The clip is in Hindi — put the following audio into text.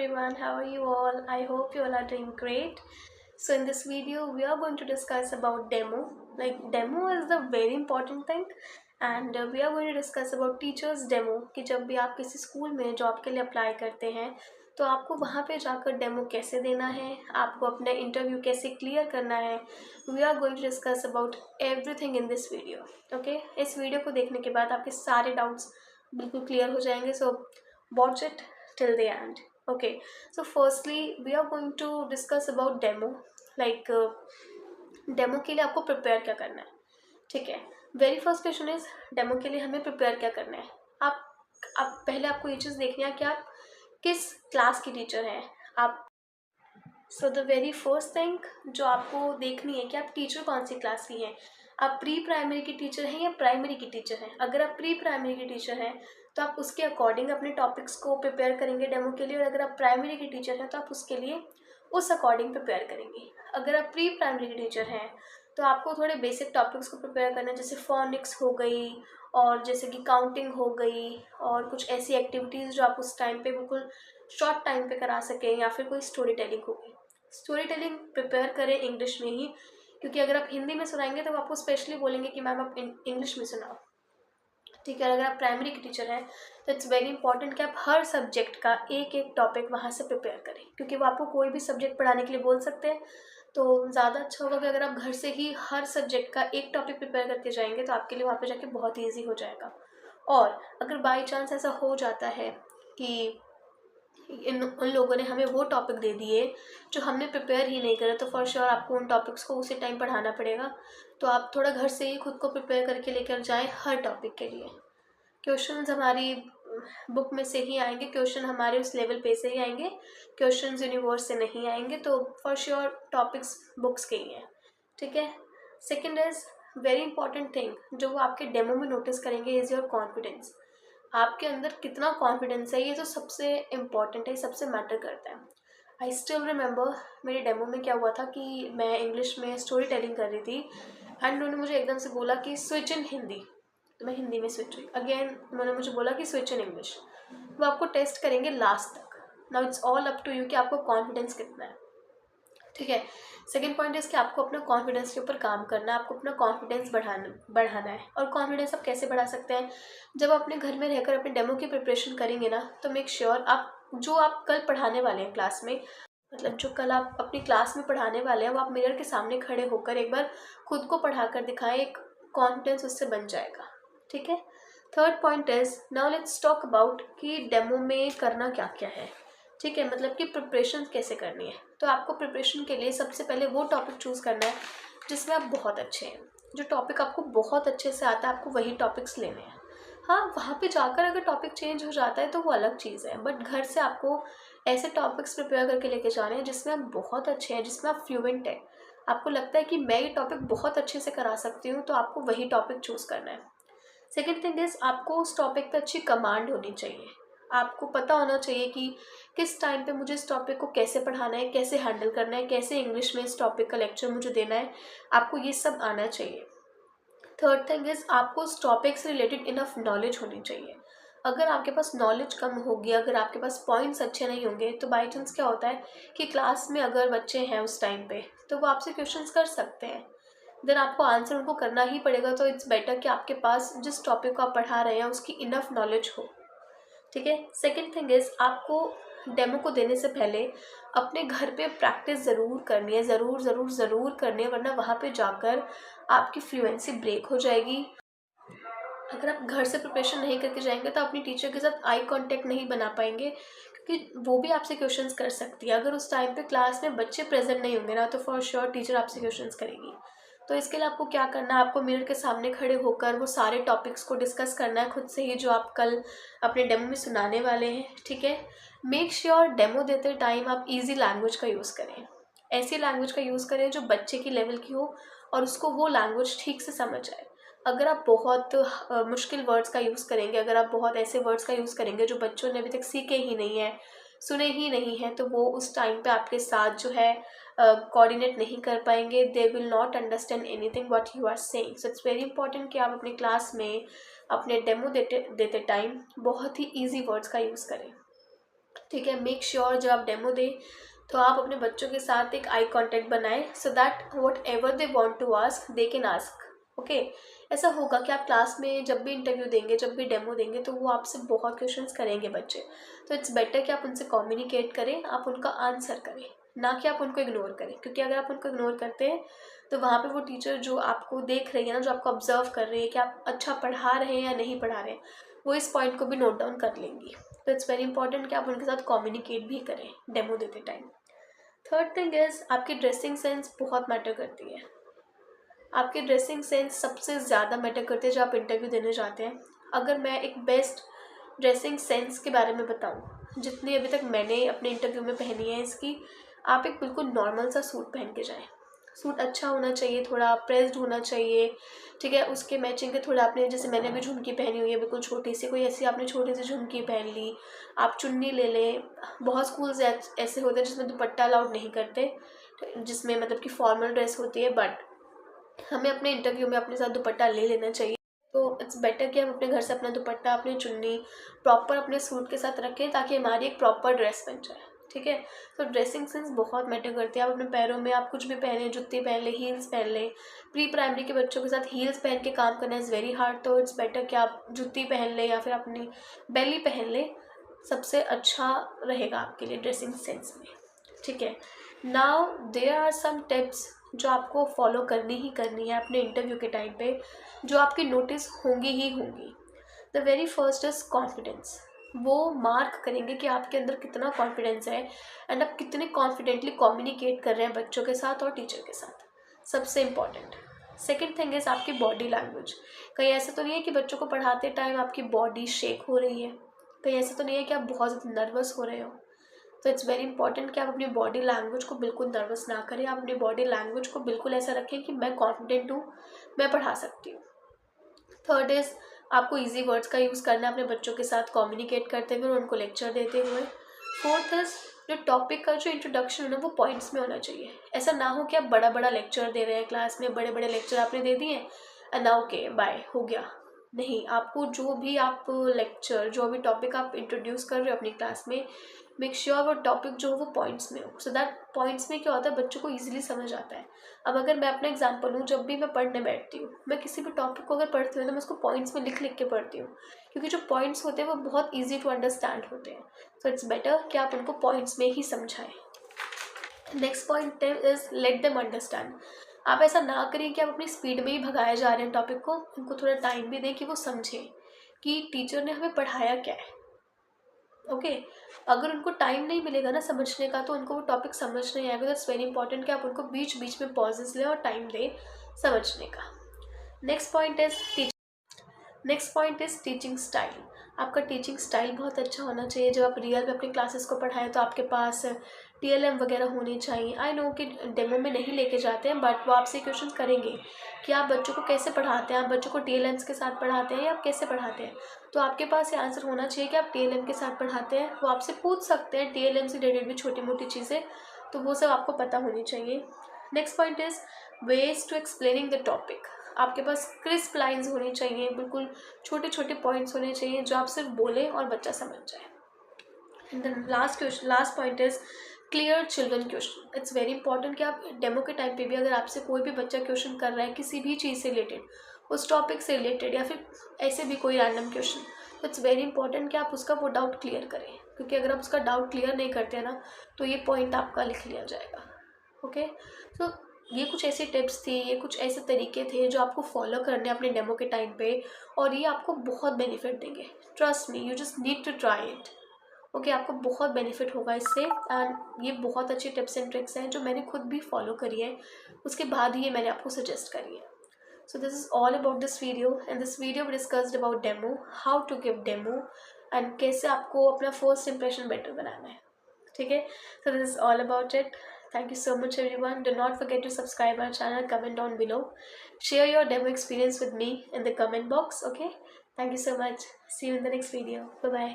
everyone, how are you all? I hope you all are doing great. So in this video we are going to discuss about demo. Like demo is the very important thing and we are going to discuss about teachers demo कि जब भी आप किसी स्कूल में जॉब के लिए अप्लाई करते हैं तो आपको वहाँ पे जाकर डेमो कैसे देना है, आपको अपना इंटरव्यू कैसे क्लियर करना है. We are going to discuss about everything in this video. Okay, इस वीडियो को देखने के बाद आपके सारे डाउट्स बिल्कुल क्लियर हो जाएंगे. सो watch it till the end. Okay, so firstly we are going to discuss about demo. like demo के लिए आपको प्रिपेयर क्या करना है. ठीक है, very first question is demo के लिए हमें प्रिपेयर क्या करना है. आप पहले आपको ये चीज़ देखनी है कि आप किस क्लास की टीचर हैं आप. So the very first thing जो आपको देखनी है कि आप टीचर कौन सी क्लास की हैं. आप प्री प्राइमरी की टीचर हैं या प्राइमरी की टीचर हैं. अगर आप प्री प्राइमरी की टीचर हैं तो आप उसके अकॉर्डिंग अपने टॉपिक्स को प्रिपेयर करेंगे डेमो के लिए, और अगर आप प्राइमरी की टीचर हैं तो आप उसके लिए उस अकॉर्डिंग प्रिपेयर करेंगे. अगर आप प्री प्राइमरी की टीचर हैं तो आपको थोड़े बेसिक टॉपिक्स को प्रिपेयर करना है, जैसे फोनिक्स हो गई और जैसे कि काउंटिंग हो गई और कुछ ऐसी एक्टिविटीज़ जो आप उस टाइम पे बिल्कुल शॉर्ट टाइम पे करा सकें, या फिर कोई स्टोरी टेलिंग होगी. स्टोरी टेलिंग प्रिपेयर करें इंग्लिश में ही, क्योंकि अगर आप हिंदी में सुनाएंगे तो वो आपको स्पेशली बोलेंगे कि मैम आप इंग्लिश में सुनाओ. ठीक है, अगर आप प्राइमरी की टीचर हैं तो इट्स वेरी इंपॉर्टेंट कि आप हर सब्जेक्ट का एक एक टॉपिक वहाँ से प्रिपेयर करें, क्योंकि वो आपको कोई भी सब्जेक्ट पढ़ाने के लिए बोल सकते हैं. तो ज़्यादा अच्छा होगा कि अगर आप घर से ही हर सब्जेक्ट का एक टॉपिक प्रिपेयर करके जाएंगे तो आपके लिए वहाँ पे जाके बहुत ईजी हो जाएगा. और अगर बाई चांस ऐसा हो जाता है कि उन लोगों ने हमें वो टॉपिक दे दिए जो हमने प्रिपेयर ही नहीं करा, तो फॉर श्योर आपको उन टॉपिक्स को उसी टाइम पढ़ाना पड़ेगा. तो आप थोड़ा घर से ही खुद को प्रिपेयर करके लेकर जाएं हर टॉपिक के लिए. क्वेश्चंस हमारी बुक में से ही आएंगे, क्वेश्चन हमारे उस लेवल पे से ही आएंगे, क्वेश्चंस यूनिवर्स से नहीं आएंगे. तो फॉर श्योर टॉपिक्स बुक्स के ही हैं. ठीक है. Second is very important thing जो वो आपके डेमो में नोटिस करेंगे इज़ योर कॉन्फिडेंस. आपके अंदर कितना कॉन्फिडेंस है, ये तो सबसे इम्पॉर्टेंट है, सबसे मैटर करता है. आई स्टिल रिमेंबर मेरे डेमो में क्या हुआ था कि मैं इंग्लिश में स्टोरी टेलिंग कर रही थी एंड उन्होंने मुझे एकदम से बोला कि स्विच इन हिंदी. तो मैं हिंदी में स्विच हुई. अगेन उन्होंने मुझे बोला कि स्विच इन इंग्लिश. वो आपको टेस्ट करेंगे लास्ट तक. Now it's all up to you कि आपको कॉन्फिडेंस कितना है. ठीक है. सेकेंड पॉइंट इज़ कि आपको अपना कॉन्फिडेंस के ऊपर काम करना है, आपको अपना कॉन्फिडेंस बढ़ाना है. और कॉन्फिडेंस आप कैसे बढ़ा सकते हैं, जब अपने घर में रहकर अपने डेमो की प्रिपरेशन करेंगे ना, तो मेक श्योर आप जो आप कल पढ़ाने वाले हैं क्लास में, मतलब जो कल आप अपनी क्लास में पढ़ाने वाले हैं वो आप मिरर के सामने खड़े होकर एक बार खुद को पढ़ा कर दिखाएं. एक कॉन्फिडेंस उससे बन जाएगा. ठीक है. Third point is now let's talk about कि डेमो में करना क्या क्या है. ठीक है, मतलब कि प्रिपरेशन कैसे करनी है. तो आपको प्रिपरेशन के लिए सबसे पहले वो टॉपिक चूज़ करना है जिसमें आप बहुत अच्छे हैं. जो टॉपिक आपको बहुत अच्छे से आता है आपको वही टॉपिक्स लेने हैं. हाँ, वहाँ पे जाकर अगर टॉपिक चेंज हो जाता है तो वो अलग चीज़ है, बट घर से आपको ऐसे टॉपिक्स प्रिपेयर करके लेके जाने हैं जिसमें आप बहुत अच्छे हैं, जिसमें आप फ्लुएंट हैं. आपको लगता है कि मैं ये टॉपिक बहुत अच्छे से करा सकती हूँ, तो आपको वही टॉपिक चूज़ करना है. सेकेंड थिंग इज़ आपको उस टॉपिक पे अच्छी कमांड होनी चाहिए. आपको पता होना चाहिए कि किस टाइम पे मुझे इस टॉपिक को कैसे पढ़ाना है, कैसे हैंडल करना है, कैसे इंग्लिश में इस टॉपिक का लेक्चर मुझे देना है. आपको ये सब आना चाहिए. थर्ड थिंग इज़ आपको उस टॉपिक से रिलेटेड इनफ नॉलेज होनी चाहिए. अगर आपके पास नॉलेज कम होगी, अगर आपके पास पॉइंट्स अच्छे नहीं होंगे, तो बाई चांस क्या होता है कि क्लास में अगर बच्चे हैं उस टाइम पे तो वो आपसे क्वेश्चंस कर सकते हैं. देन आपको आंसर उनको करना ही पड़ेगा. तो इट्स बेटर कि आपके पास जिस टॉपिक को आप पढ़ा रहे हैं उसकी इनफ नॉलेज हो. ठीक है. सेकेंड थिंग इज़ आपको डेमो को देने से पहले अपने घर पे प्रैक्टिस ज़रूर करनी है, ज़रूर ज़रूर ज़रूर करनी है, वरना वहाँ पे जाकर आपकी फ्लुएंसी ब्रेक हो जाएगी. अगर आप घर से प्रिपरेशन नहीं करके जाएंगे तो अपनी टीचर के साथ आई कांटेक्ट नहीं बना पाएंगे, क्योंकि वो भी आपसे क्वेश्चंस कर सकती है. अगर उस टाइम पे क्लास में बच्चे प्रेजेंट नहीं होंगे ना, तो फॉर श्योर टीचर आपसे क्वेश्चंस करेगी. तो इसके लिए आपको क्या करना है, आपको मिरर के सामने खड़े होकर वो सारे टॉपिक्स को डिस्कस करना है खुद से ही जो आप कल अपने डेमो में सुनाने वाले हैं. ठीक है. मेक श्योर डेमो देते टाइम आप ईजी लैंग्वेज का यूज़ करें. ऐसी लैंग्वेज का यूज़ करें जो बच्चे की लेवल की हो और उसको वो लैंग्वेज ठीक से समझ आए. अगर आप बहुत मुश्किल वर्ड्स का यूज़ करेंगे, अगर आप बहुत ऐसे वर्ड्स का यूज़ करेंगे जो बच्चों ने अभी तक सीखे ही नहीं हैं, सुने ही नहीं हैं, तो वो उस टाइम पे आपके साथ जो है कोऑर्डिनेट नहीं कर पाएंगे. They will not understand anything what you are saying. So it's very important कि आप अपनी क्लास में अपने डेमो देते टाइम बहुत ही ईजी वर्ड्स का यूज़ करें. ठीक है, मेक श्योर जब आप डेमो दें तो आप अपने बच्चों के साथ एक आई कांटेक्ट बनाएं, so that whatever they want to ask they can ask. Okay, ऐसा होगा कि आप क्लास में जब भी इंटरव्यू देंगे, जब भी डेमो देंगे, तो वो आपसे बहुत क्वेश्चंस करेंगे बच्चे। तो इट्स बेटर कि आप उनसे कम्युनिकेट करें, आप उनका आंसर करें, ना कि आप उनको इग्नोर करें। क्योंकि अगर आप उनको इग्नोर करते हैं तो वहाँ पे वो टीचर जो आपको देख रही है ना, जो आपको ऑब्जर्व कर रही है कि आप अच्छा पढ़ा रहे हैं या नहीं पढ़ा रहे हैं, वो इस पॉइंट को भी नोट डाउन कर लेंगी। तो इट्स वेरी इंपॉर्टेंट कि आप उनके साथ कम्युनिकेट भी करें डेमो देते टाइम। थर्ड थिंग इज़ आपकी ड्रेसिंग सेंस बहुत मैटर करती है। आपकी ड्रेसिंग सेंस सबसे ज़्यादा मैटर करती है जब आप इंटरव्यू देने जाते हैं। अगर मैं एक बेस्ट ड्रेसिंग सेंस के बारे में बताऊं, जितनी अभी तक मैंने अपने इंटरव्यू में पहनी है इसकी, आप एक बिल्कुल नॉर्मल सा सूट पहन के जाएं। सूट अच्छा होना चाहिए, थोड़ा प्रेस्ड होना चाहिए, ठीक है। उसके मैचिंग के थोड़ा आपने, जैसे मैंने अभी झुमकी पहनी हुई है बिल्कुल छोटी सी, कोई ऐसी आपने छोटी सी झुमकी पहन ली, आप चुन्नी ले लें। बहुत स्कूल्स ऐसे होते हैं जिसमें दुपट्टा अलाउड नहीं करते, जिसमें मतलब कि फॉर्मल ड्रेस होती है, बट हमें अपने इंटरव्यू में अपने साथ दुपट्टा ले लेना चाहिए। तो इट्स बेटर कि हम अपने घर से अपना दुपट्टा, अपनी चुन्नी प्रॉपर अपने सूट के साथ रखें, ताकि हमारी एक प्रॉपर ड्रेस बन जाए, ठीक है। तो ड्रेसिंग सेंस बहुत मैटर करती है। आप अपने पैरों में आप कुछ भी पहने, जूती पहन लें, हील्स पहन लें। प्री प्राइमरी के बच्चों के साथ हील्स पहन के काम करना इज़ वेरी हार्ड, तो इट्स बेटर कि आप जूती पहन लें या फिर अपनी बेली पहन लें, सबसे अच्छा रहेगा आपके लिए ड्रेसिंग सेंस में, ठीक है। Now there are some tips जो आपको फॉलो करनी ही करनी है अपने इंटरव्यू के टाइम पे, जो आपकी नोटिस होंगी ही होंगी। The very first is confidence. वो मार्क करेंगे कि आपके अंदर कितना कॉन्फिडेंस है एंड आप कितने कॉन्फिडेंटली कम्युनिकेट कर रहे हैं बच्चों के साथ और टीचर के साथ, सबसे इम्पॉर्टेंट। सेकेंड थिंग इज़ आपकी बॉडी लैंग्वेज। कहीं ऐसा तो नहीं है कि बच्चों को पढ़ाते टाइम आपकी बॉडी शेक हो रही है, कहीं ऐसा तो नहीं है कि आप बहुत ज़्यादा नर्वस हो रहे हो। तो इट्स वेरी इंपॉर्टेंट कि आप अपनी बॉडी लैंग्वेज को बिल्कुल नर्वस ना करें। आप अपनी बॉडी लैंग्वेज को बिल्कुल ऐसा रखें कि मैं कॉन्फिडेंट हूँ, मैं पढ़ा सकती हूँ। थर्ड इज़ आपको इजी वर्ड्स का यूज़ करना है अपने बच्चों के साथ कम्युनिकेट करते हुए और उनको लेक्चर देते हुए। फोर्थ इज़ जो टॉपिक का जो इंट्रोडक्शन है ना, वो पॉइंट्स में होना चाहिए। ऐसा ना हो कि आप बड़ा बड़ा लेक्चर दे रहे हैं क्लास में, बड़े बड़े लेक्चर आपने दे दिए एंड ना ओके बाय हो गया। नहीं, आपको जो भी आप लेक्चर, जो भी टॉपिक आप इंट्रोड्यूस कर रहे हो अपनी क्लास में, मेक श्योर वो टॉपिक जो हो वो पॉइंट्स में हो, सो दैट पॉइंट्स में क्या होता है, बच्चों को ईजिली समझ आता है। अब अगर मैं अपना एग्जांपल हूँ, जब भी मैं पढ़ने बैठती हूँ, मैं किसी भी टॉपिक को अगर पढ़ती हूँ तो मैं उसको पॉइंट्स में लिख लिख के पढ़ती हूँ, क्योंकि जो पॉइंट्स होते हैं वो बहुत ईजी टू अंडरस्टैंड होते हैं। सो इट्स बेटर कि आप उनको पॉइंट्स में ही समझाएं। Next point is let them understand. आप ऐसा ना करें कि आप अपनी स्पीड में ही भगाए जा रहे हैं टॉपिक को, उनको थोड़ा टाइम भी दें कि वो समझें कि टीचर ने हमें पढ़ाया क्या है। ओके, अगर उनको टाइम नहीं मिलेगा ना समझने का, तो उनको वो टॉपिक समझ नहीं आएगा। तो इट्स वेरी इंपॉर्टेंट कि आप उनको बीच बीच में पॉजेस लें और टाइम दें समझने का। Next point is teaching style. आपका टीचिंग स्टाइल बहुत अच्छा होना चाहिए। जब आप रियल में अपनी क्लासेस को पढ़ाएं तो आपके पास टीएलएम वगैरह होनी चाहिए। आई नो कि डेमो में नहीं लेके जाते हैं, बट वो आपसे क्वेश्चन करेंगे कि आप बच्चों को कैसे पढ़ाते हैं, आप बच्चों को टीएलएम्स के साथ पढ़ाते हैं या आप कैसे पढ़ाते हैं। तो आपके पास ये आंसर होना चाहिए कि आप टीएलएम के साथ पढ़ाते हैं। वो आपसे पूछ सकते हैं टीएलएम से रिलेटेड भी छोटी मोटी चीज़ें, तो वो सब आपको पता होनी चाहिए। Next point is ways to explaining the topic. आपके पास क्रिस्प लाइंस होनी चाहिए, बिल्कुल छोटे छोटे पॉइंट्स होने चाहिए जो आप सिर्फ बोलें और बच्चा समझ जाए। And then last point is clear children question. It's very important कि आप डेमो के टाइम पे भी अगर आपसे कोई भी बच्चा क्वेश्चन कर रहा है किसी भी चीज़ से रिलेटेड, उस टॉपिक से रिलेटेड या फिर ऐसे भी कोई रैंडम क्वेश्चन, तो इट्स वेरी इंपॉर्टेंट कि आप उसका वो डाउट क्लियर करें, क्योंकि अगर आप उसका डाउट क्लियर नहीं करते हैं ना, तो ये पॉइंट आपका लिख लिया जाएगा। ओके, तो ये कुछ ऐसी टिप्स थी, ये कुछ ऐसे तरीके थे जो आपको फॉलो करने हैं अपने डेमो के टाइम पे, और ये आपको बहुत बेनिफिट देंगे। Trust me, you just need to try it. Okay, आपको बहुत बेनिफिट होगा इससे। एंड ये बहुत अच्छी टिप्स एंड ट्रिक्स हैं जो मैंने खुद भी फॉलो करी है, उसके बाद ही ये मैंने आपको सजेस्ट करी है। So this is all about this video, and this video we discussed about demo, how to give demo, and कैसे आपको अपना फर्स्ट इंप्रेशन बेटर बनाना है, ठीक है। So this is all about it. Thank you so much everyone. Do not forget to subscribe our channel, comment down below, share your demo experience with me in the comment box. Okay, thank you so much. See you in the next video. Bye bye.